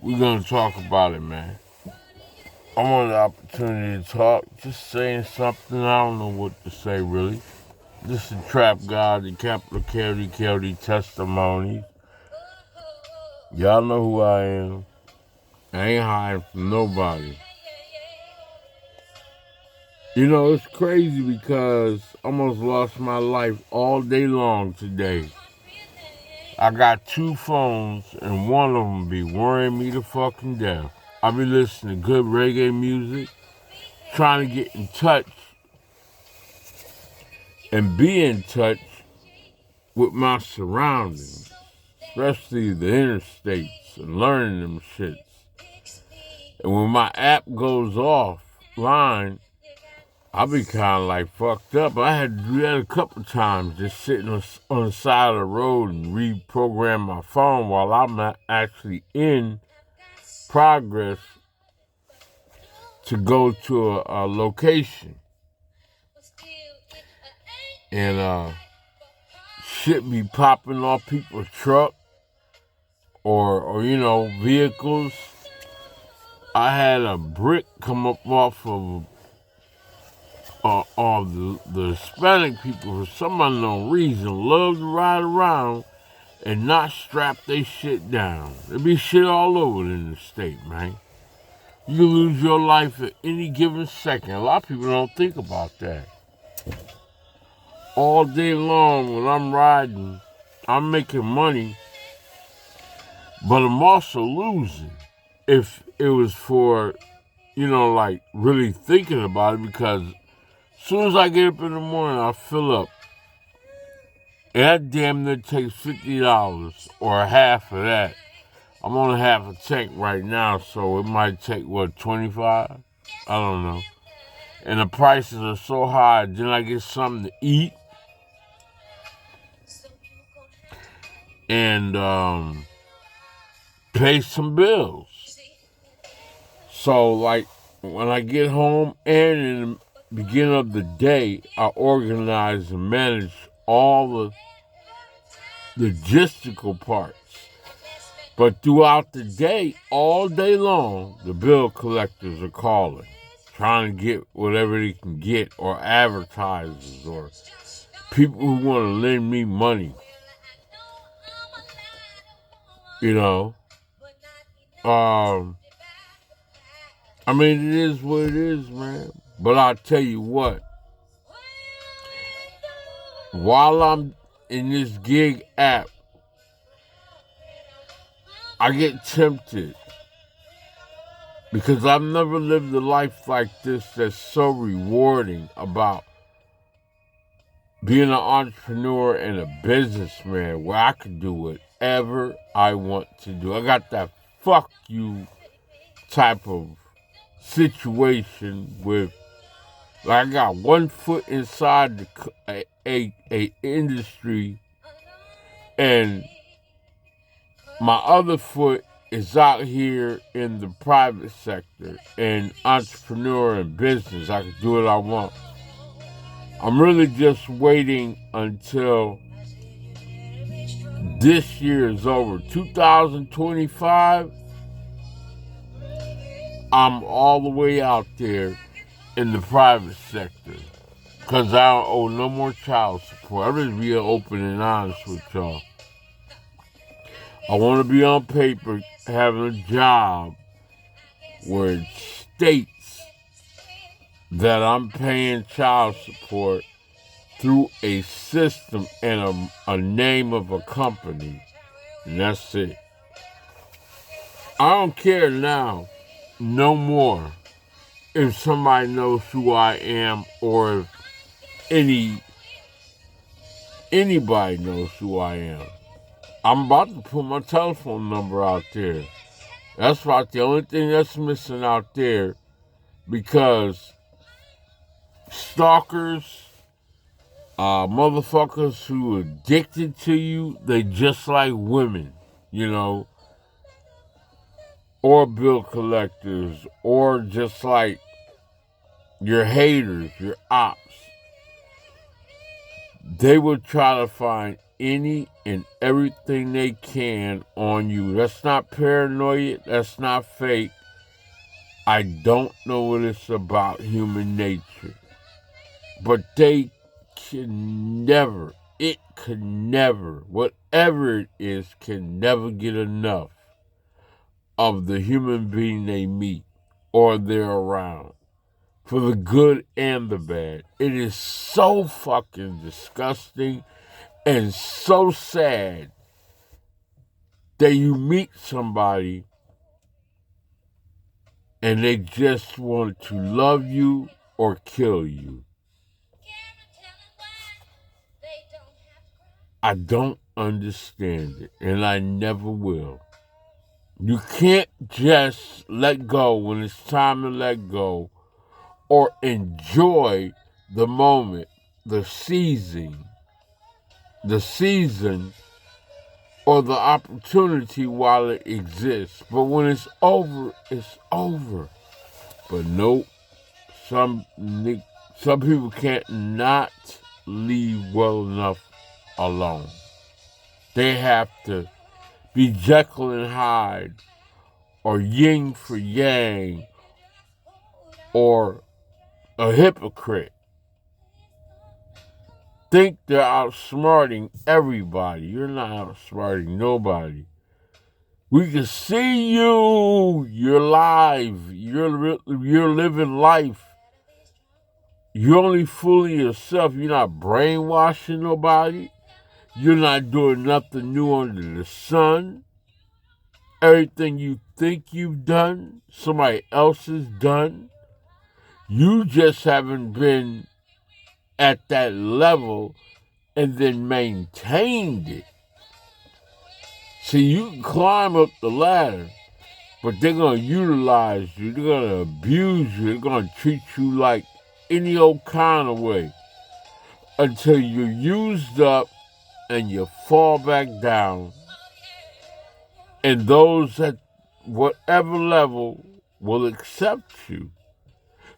We're gonna talk about it, man. I want the opportunity to talk. Just saying something. I don't know what to say, really. This is Trap God, the capital Kod Testimonies. Y'all know who I am. I ain't hiding from nobody. You know, it's crazy because I almost lost my life all day long today. I got 2 phones, and one of them be worrying me to fucking death. I be listening to good reggae music, trying to get in touch and be in touch with my surroundings, especially the interstates, and learning them shits. And when my app goes offline, I be kind of like fucked up. I had to do that a couple times, just sitting on the side of the road and reprogram my phone while I'm not actually in progress to go to a location. And shit be popping off people's truck or vehicles. I had a brick come up off of the Hispanic people for some unknown reason love to ride around and not strap they shit down. There be shit all over in the state, man. You can lose your life at any given second. A lot of people don't think about that. All day long when I'm riding, I'm making money, but I'm also losing. If it was for, like really thinking about it, because as soon as I get up in the morning, I fill up. And that damn near takes $50 or half of that. I'm on half a tank right now, so it might take, 25? I don't know. And the prices are so high, then I get something to eat. And pay some bills. So, like, when I get home and in the beginning of the day, I organize and manage all the logistical parts. But throughout the day, all day long, the bill collectors are calling, trying to get whatever they can get, or advertisers, or people who want to lend me money. I mean, it is what it is, man. But I'll tell you what, while I'm in this gig app, I get tempted because I've never lived a life like this that's so rewarding about being an entrepreneur and a businessman where I can do whatever I want to do. I got that fuck you type of situation with, like, I got one foot inside a industry, and my other foot is out here in the private sector and entrepreneur and business. I can do what I want. I'm really just waiting until this year is over. 2025, I'm all the way out there in the private sector because I don't owe no more child support. I'm just being open and honest with y'all. I want to be on paper having a job where it states that I'm paying child support through a system and a name of a company, and that's it. I don't care now, no more, if somebody knows who I am or if anybody knows who I am. I'm about to put my telephone number out there. That's about the only thing that's missing out there, because stalkers, motherfuckers who are addicted to you, they just like women, or bill collectors, or just like your haters, your ops. They will try to find any and everything they can on you. That's not paranoia. That's not fake. I don't know what it's about, human nature. But they can never, it can never, whatever it is, can never get enough of the human being they meet or they're around. For the good and the bad. It is so fucking disgusting and so sad that you meet somebody and they just want to love you or kill you. I don't understand it, and I never will. You can't just let go when it's time to let go or enjoy the moment, the season, or the opportunity while it exists. But when it's over, it's over. But nope, some people can't not leave well enough alone. They have to be Jekyll and Hyde, or yin for yang, or a hypocrite. Think they're outsmarting everybody. You're not outsmarting nobody. We can see you. You're live. You're living life. You're only fooling yourself. You're not brainwashing nobody. You're not doing nothing new under the sun. Everything you think you've done, somebody else has done. You just haven't been at that level and then maintained it. See, you can climb up the ladder, but they're going to utilize you. They're going to abuse you. They're going to treat you like any old kind of way until you're used up and you fall back down. And those at whatever level will accept you.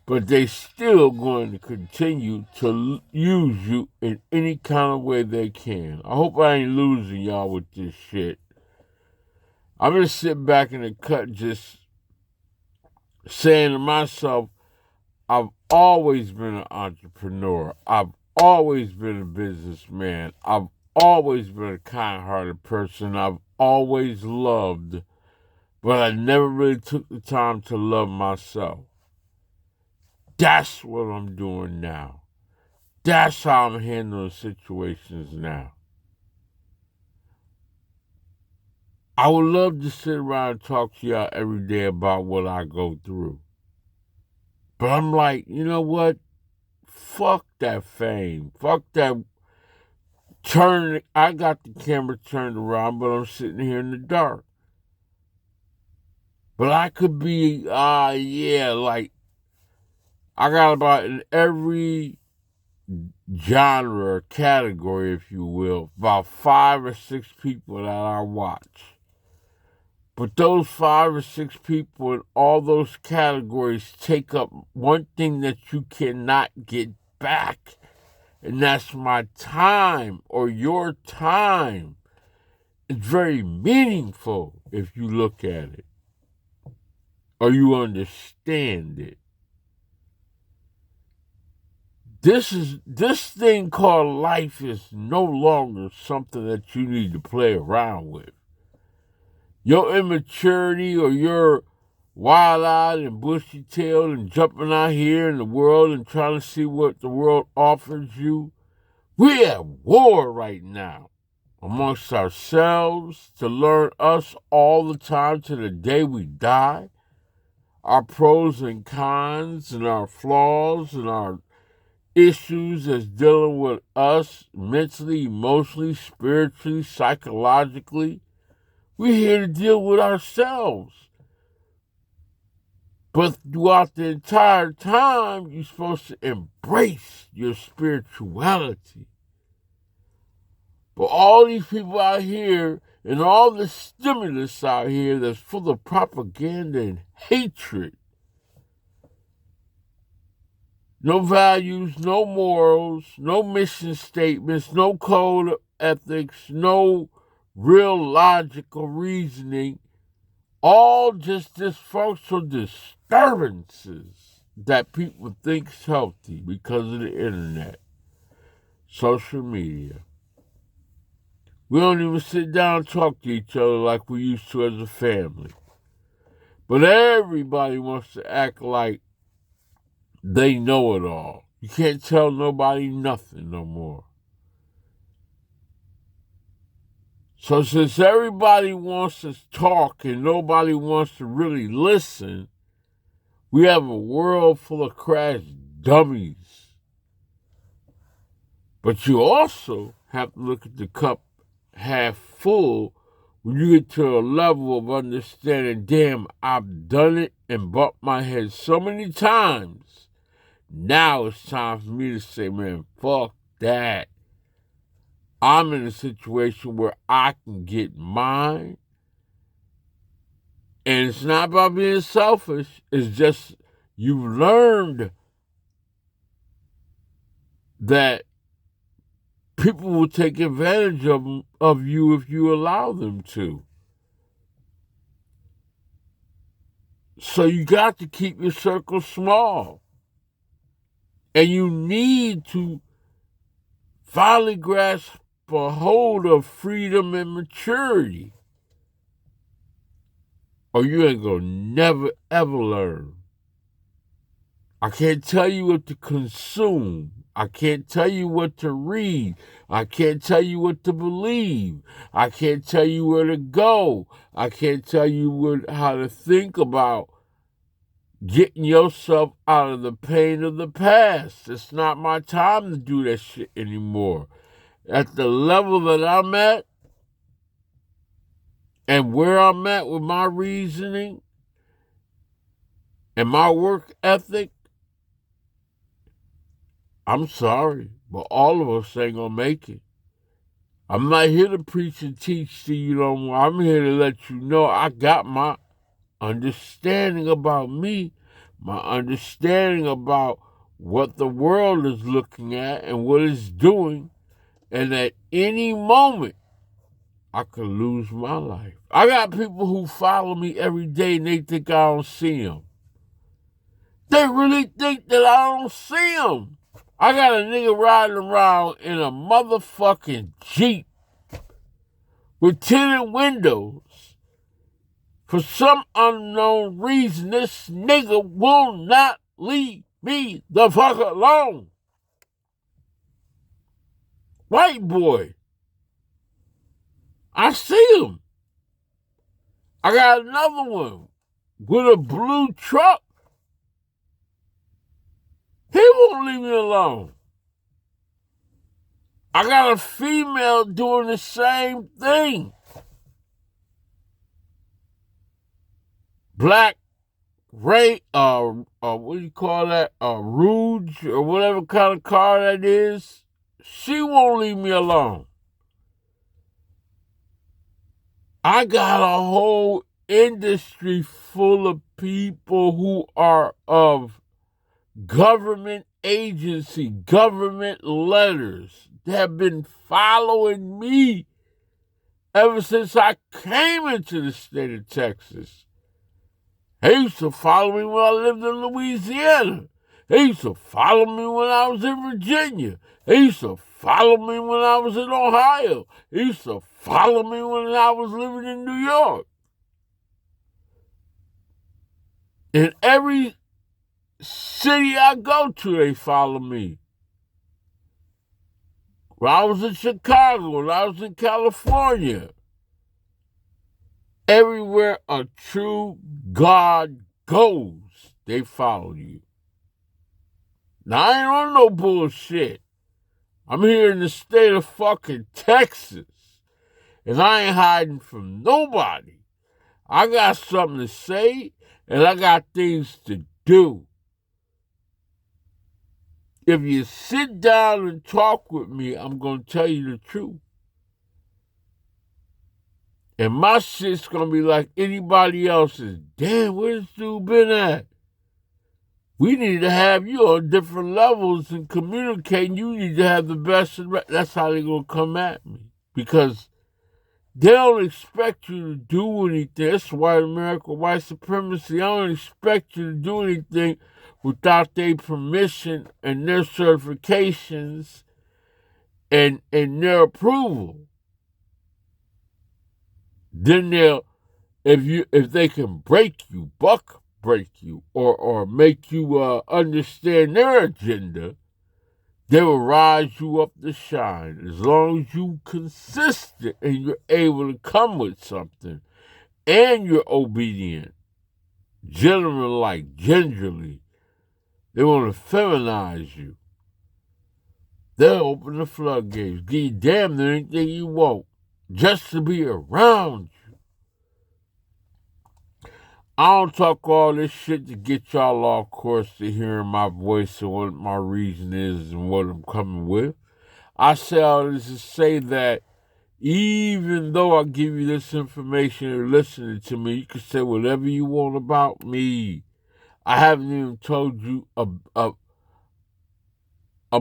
But they still going to continue to use you in any kind of way they can. I hope I ain't losing y'all with this shit. I'm just sitting back in the cut just saying to myself, I've always been an entrepreneur. I've always been a businessman. I've always been a kind-hearted person. I've always loved, but I never really took the time to love myself. That's what I'm doing now. That's how I'm handling situations now. I would love to sit around and talk to y'all every day about what I go through. But I'm like, you know what? Fuck that fame. Fuck that. I got the camera turned around, but I'm sitting here in the dark. But I could be, like, I got about in every genre or category, if you will, about 5 or 6 people that I watch. But those 5 or 6 people in all those categories take up one thing that you cannot get back, and that's my time or your time. It's very meaningful if you look at it or you understand it. This thing called life is no longer something that you need to play around with. Your immaturity or your wild-eyed and bushy-tailed and jumping out here in the world and trying to see what the world offers you. We're at war right now amongst ourselves to learn us all the time to the day we die. Our pros and cons and our flaws and our issues that's dealing with us mentally, emotionally, spiritually, psychologically. We're here to deal with ourselves. But throughout the entire time, you're supposed to embrace your spirituality. But all these people out here and all the stimulus out here that's full of propaganda and hatred. No values, no morals, no mission statements, no code of ethics, no real logical reasoning, all just dysfunctional disturbances that people think's healthy because of the internet, social media. We don't even sit down and talk to each other like we used to as a family. But everybody wants to act like they know it all. You can't tell nobody nothing no more. So since everybody wants to talk and nobody wants to really listen, we have a world full of crash dummies. But you also have to look at the cup half full when you get to a level of understanding, damn, I've done it and bumped my head so many times. Now it's time for me to say, man, fuck that. I'm in a situation where I can get mine. And it's not about being selfish. It's just you've learned that people will take advantage of you if you allow them to. So you got to keep your circle small. And you need to finally grasp a hold of freedom and maturity. Or you ain't gonna never, ever learn. I can't tell you what to consume. I can't tell you what to read. I can't tell you what to believe. I can't tell you where to go. I can't tell you how to think about getting yourself out of the pain of the past. It's not my time to do that shit anymore. At the level that I'm at and where I'm at with my reasoning and my work ethic, I'm sorry, but all of us ain't gonna make it. I'm not here to preach and teach to you no more. I'm here to let you know I got my understanding about me, my understanding about what the world is looking at and what it's doing, and at any moment, I could lose my life. I got people who follow me every day and they think I don't see them. They really think that I don't see them. I got a nigga riding around in a motherfucking Jeep with tinted windows. For some unknown reason, this nigga will not leave me the fuck alone. White boy. I see him. I got another one with a blue truck. He won't leave me alone. I got a female doing the same thing. Black Ray, what do you call that? Rouge or whatever kind of car that is. She won't leave me alone. I got a whole industry full of people who are of government agency, government letters that have been following me ever since I came into the state of Texas. They used to follow me when I lived in Louisiana. They used to follow me when I was in Virginia. They used to follow me when I was in Ohio. They used to follow me when I was living in New York. In every city I go to, they follow me. When I was in Chicago, when I was in California, everywhere a true God goes, they follow you. Now, I ain't on no bullshit. I'm here in the state of fucking Texas, and I ain't hiding from nobody. I got something to say, and I got things to do. If you sit down and talk with me, I'm going to tell you the truth. And my shit's going to be like anybody else's. Damn, where's this dude been at? We need to have you on different levels and communicating. You need to have the best. That's how they're going to come at me. because they don't expect you to do anything. That's white America, white supremacy. They don't expect you to do anything without their permission and their certifications and their approval. Then they'll, if they can break you, break you, or make you understand their agenda, they will rise you up to shine. As long as you consistent and you're able to come with something and you're obedient, gentleman-like, gingerly, they want to feminize you. They'll open the floodgates, give you damn near anything you want, just to be around you. I don't talk all this shit to get y'all off course to hearing my voice and what my reason is and what I'm coming with. I say all this to say that even though I give you this information and listening to me, you can say whatever you want about me. I haven't even told you a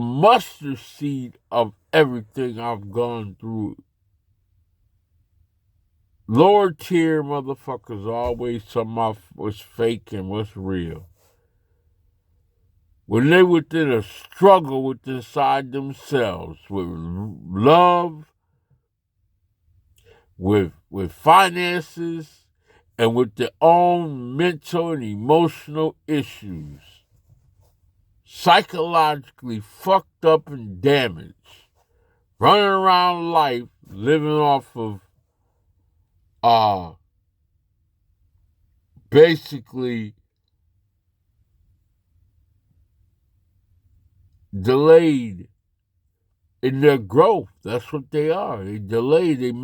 mustard seed of everything I've gone through. Lower tier motherfuckers always talking about what's fake and what's real. When they within a struggle with inside themselves, with love, with finances, and with their own mental and emotional issues, psychologically fucked up and damaged, running around life living off of basically delayed in their growth. That's what they are. They delayed. They they're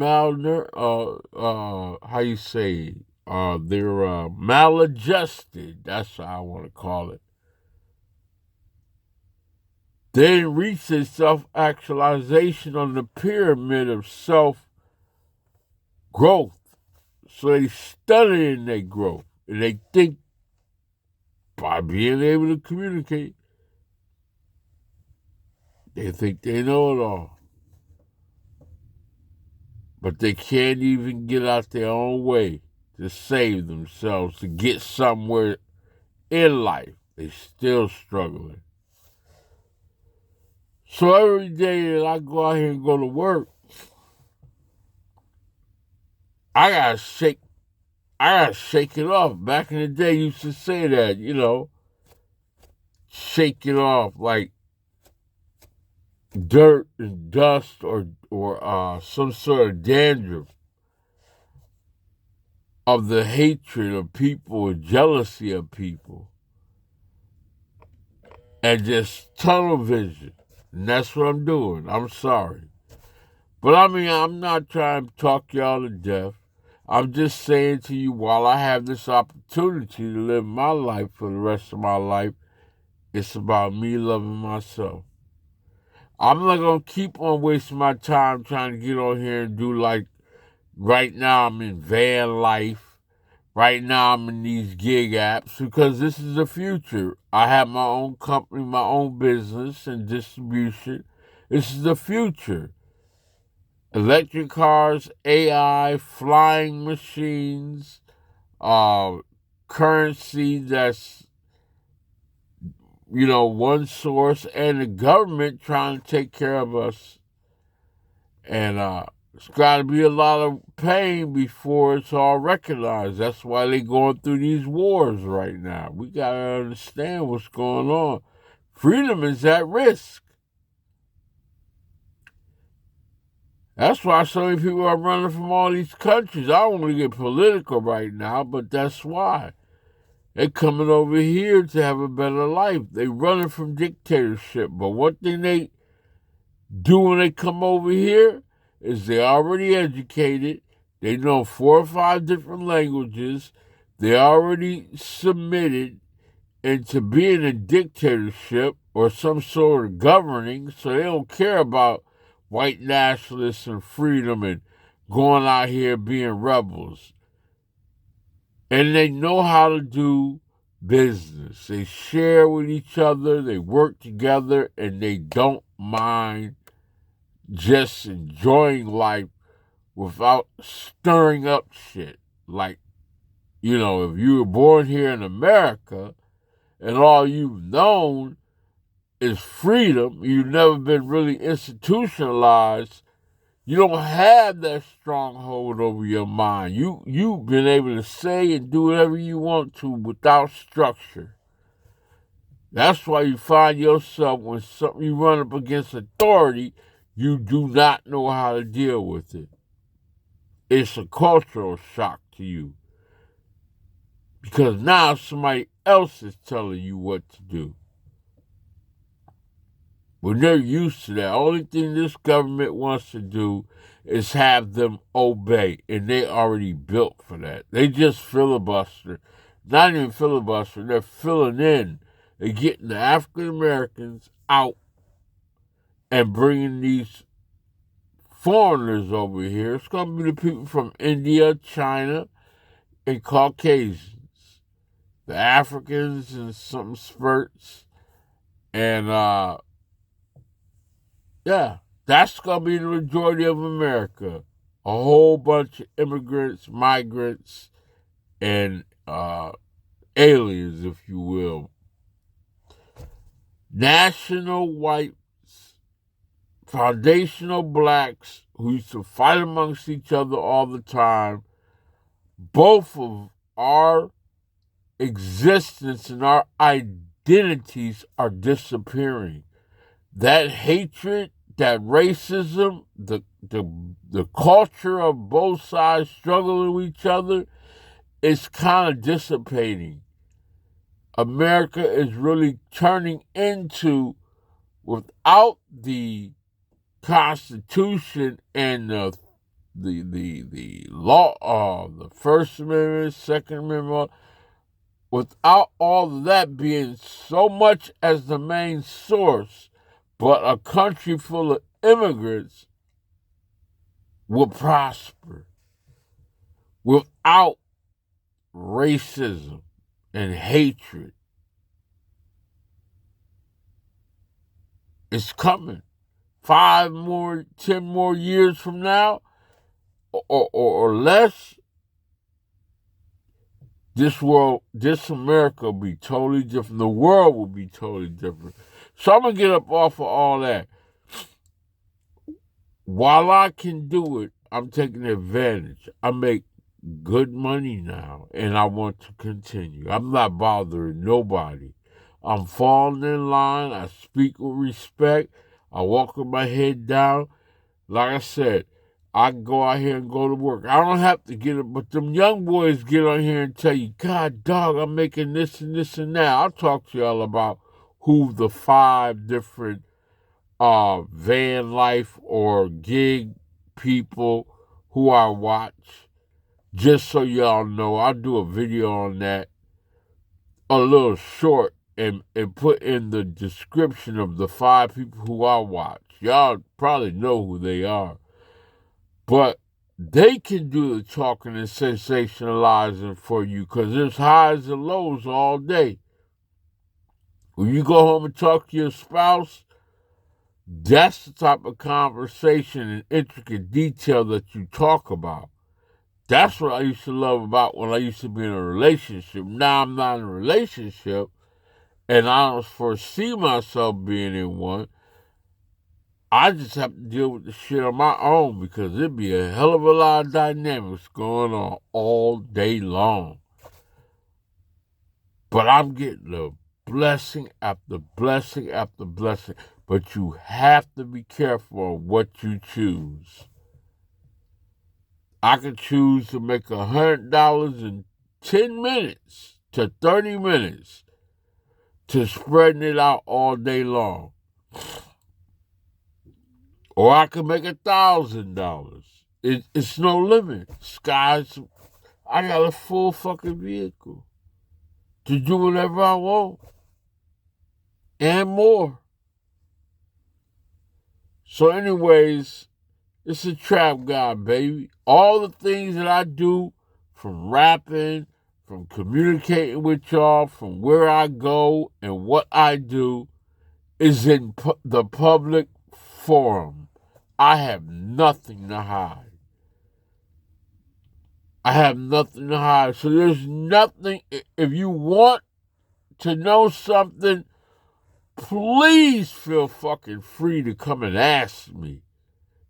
maladjusted. That's how I want to call it. They didn't reach their self-actualization on the pyramid of self-growth. So they study in their growth. And they think by being able to communicate, they think they know it all. But they can't even get out their own way to save themselves, to get somewhere in life. They're still struggling. So every day that I go out here and go to work, I gotta shake it off. Back in the day, you used to say that, shake it off like dirt and dust or some sort of dandruff of the hatred of people and jealousy of people, and just tunnel vision. And that's what I'm doing. I'm sorry. But I mean, I'm not trying to talk y'all to death. I'm just saying to you, while I have this opportunity to live my life for the rest of my life, it's about me loving myself. I'm not going to keep on wasting my time trying to get on here and do like, right now I'm in van life. Right now I'm in these gig apps because this is the future. I have my own company, my own business and distribution. This is the future. Electric cars, AI, flying machines, currency that's, one source, and the government trying to take care of us. And it's got to be a lot of pain before it's all recognized. That's why they're going through these wars right now. We got to understand what's going on. Freedom is at risk. That's why so many people are running from all these countries. I don't want to get political right now, but that's why. They're coming over here to have a better life. They're running from dictatorship. But one thing they do when they come over here is they're already educated. They know 4 or 5 different languages. They already submitted into being a dictatorship or some sort of governing, so they don't care about white nationalists and freedom and going out here being rebels. And they know how to do business. They share with each other, they work together, and they don't mind just enjoying life without stirring up shit. Like, you know, if you were born here in America and all you've known is freedom, you've never been really institutionalized, you don't have that stronghold over your mind. You've been able to say and do whatever you want to without structure. That's why you find yourself when something you run up against authority, you do not know how to deal with it. It's a cultural shock to you. Because now somebody else is telling you what to do. When they're used to that, only thing this government wants to do is have them obey, and they already built for that. They just filibuster. Not even filibuster, they're filling in. They're getting the African Americans out and bringing these foreigners over here. It's going to be the people from India, China, and Caucasians. The Africans in some spurts. And, yeah, that's going to be the majority of America. A whole bunch of immigrants, migrants, and aliens, if you will. National whites, foundational blacks who used to fight amongst each other all the time. Both of our existence and our identities are disappearing. That hatred, that racism, the culture of both sides struggling with each other is kind of dissipating. America is really turning into, without the Constitution and the law, the First Amendment, Second Amendment, without all of that being so much as the main source, but a country full of immigrants will prosper without racism and hatred. It's coming. 5 more, 10 more years from now, or less, this America will be totally different. The world will be totally different. So I'm going to get up off of all that. While I can do it, I'm taking advantage. I make good money now, and I want to continue. I'm not bothering nobody. I'm falling in line. I speak with respect. I walk with my head down. Like I said, I can go out here and go to work. I don't have to get it, but them young boys get on here and tell you, God, dog, I'm making this and this and that. I'll talk to y'all about who the 5 different van life or gig people who I watch. Just so y'all know, I'll do a video on that, a little short, and put in the description of the 5 people who I watch. Y'all probably know who they are. But they can do the talking and sensationalizing for you because there's highs and lows all day. When you go home and talk to your spouse, that's the type of conversation and intricate detail that you talk about. That's what I used to love about when I used to be in a relationship. Now I'm not in a relationship, and I don't foresee myself being in one. I just have to deal with the shit on my own because it'd be a hell of a lot of dynamics going on all day long. But I'm getting a blessing after blessing after blessing. But you have to be careful of what you choose. I could choose to make $100 in 10 minutes to 30 minutes to spreading it out all day long. Or I could make $1,000. It's no limit. I got a full fucking vehicle to do whatever I want. And more. So anyways, it's a trap god, baby. All the things that I do, from rapping, from communicating with y'all, from where I go and what I do, is in the public forum. I have nothing to hide. I have nothing to hide. So there's nothing. If you want to know something, please feel fucking free to come and ask me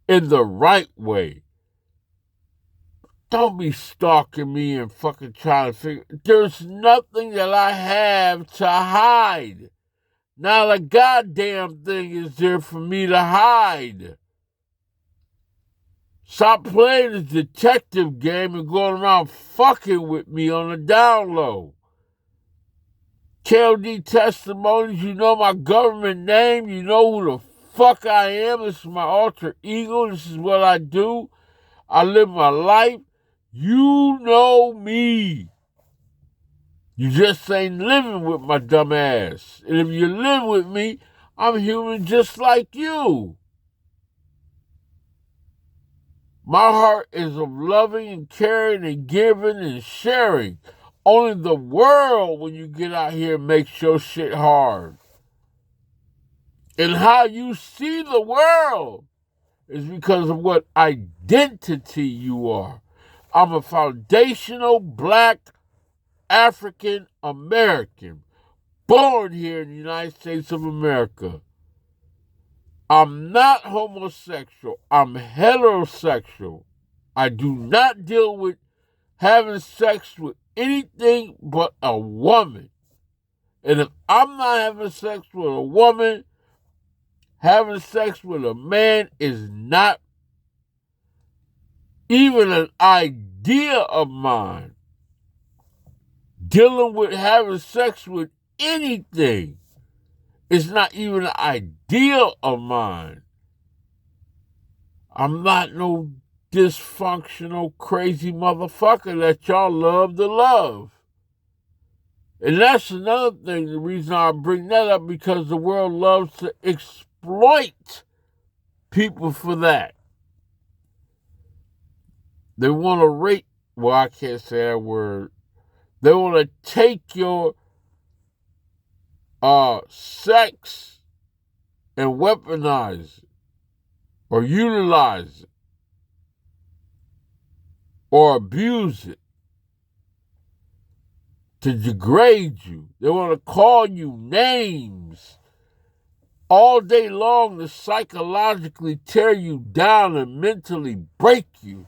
in the right way. Don't be stalking me and fucking trying to figure. There's nothing that I have to hide. Not a goddamn thing is there for me to hide. Stop playing this detective game and going around fucking with me on the down low. Kod Testimonies, you know my government name. You know who the fuck I am. This is my alter ego. This is what I do. I live my life. You know me. You just ain't living with my dumb ass. And if you live with me, I'm human just like you. My heart is of loving and caring and giving and sharing. Only the world, when you get out here, makes your shit hard. And how you see the world is because of what identity you are. I'm a foundational black African American, born here in the United States of America. I'm not homosexual. I'm heterosexual. I do not deal with having sex with anything but a woman. And if I'm not having sex with a woman, having sex with a man is not even an idea of mine. Dealing with having sex with anything is not even an idea of mine. I'm not no dysfunctional, crazy motherfucker that y'all love to love. And that's another thing, the reason I bring that up, because the world loves to exploit people for that. They want to rape, well, I can't say that word. They want to take your sex and weaponize it or utilize it or abuse it to degrade you. They want to call you names all day long to psychologically tear you down and mentally break you.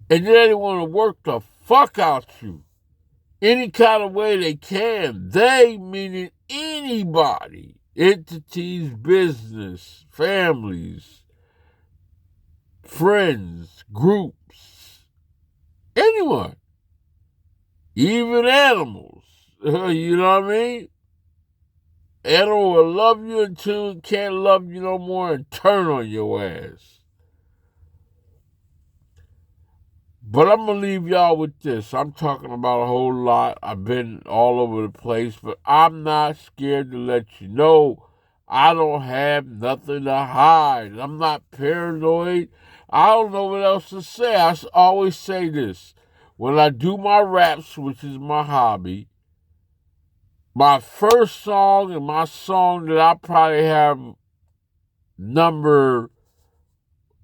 And then they want to work the fuck out you any kind of way they can. They, meaning anybody, entities, business, families, friends, groups, anyone, even animals. You know what I mean? Animal will love you until it can't love you no more and turn on your ass. But I'm going to leave y'all with this. I'm talking about a whole lot. I've been all over the place, but I'm not scared to let you know I don't have nothing to hide. I'm not paranoid. I don't know what else to say. I always say this. When I do my raps, which is my hobby, my first song and my song that I probably have number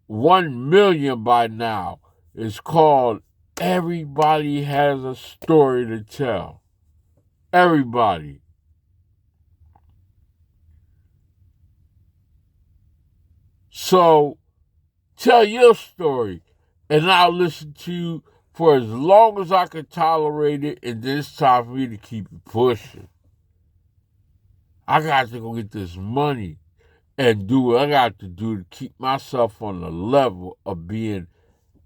1 million by now is called Everybody Has a Story to Tell. Everybody. So tell your story and I'll listen to you for as long as I can tolerate it, and then it's time for me to keep it pushing. I got to go get this money and do what I got to do to keep myself on the level of being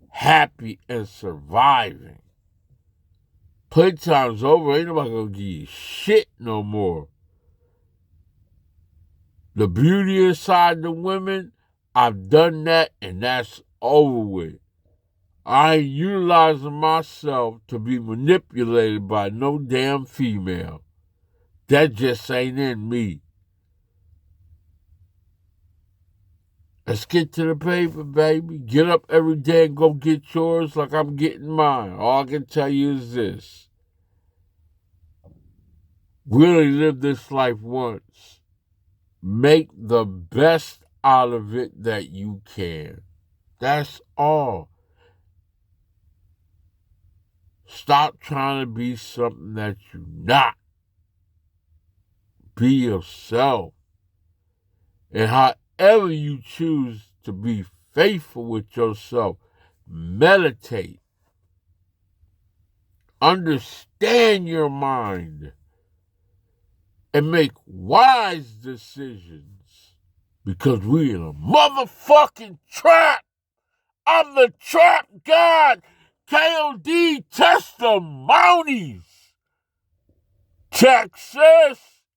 happy and surviving. Playtime's over. Ain't nobody gonna give you shit no more. The beauty inside the women, I've done that, and that's over with. I ain't utilizing myself to be manipulated by no damn female. That just ain't in me. Let's get to the paper, baby. Get up every day and go get yours like I'm getting mine. All I can tell you is this. We only live this life once. Make the best out of it that you can. That's all. Stop trying to be something that you're not. Be yourself. And however you choose to be faithful with yourself, meditate. Understand your mind. And make wise decisions. Because we in a motherfucking trap. I'm the trap god. Kod Testimonies. Texas.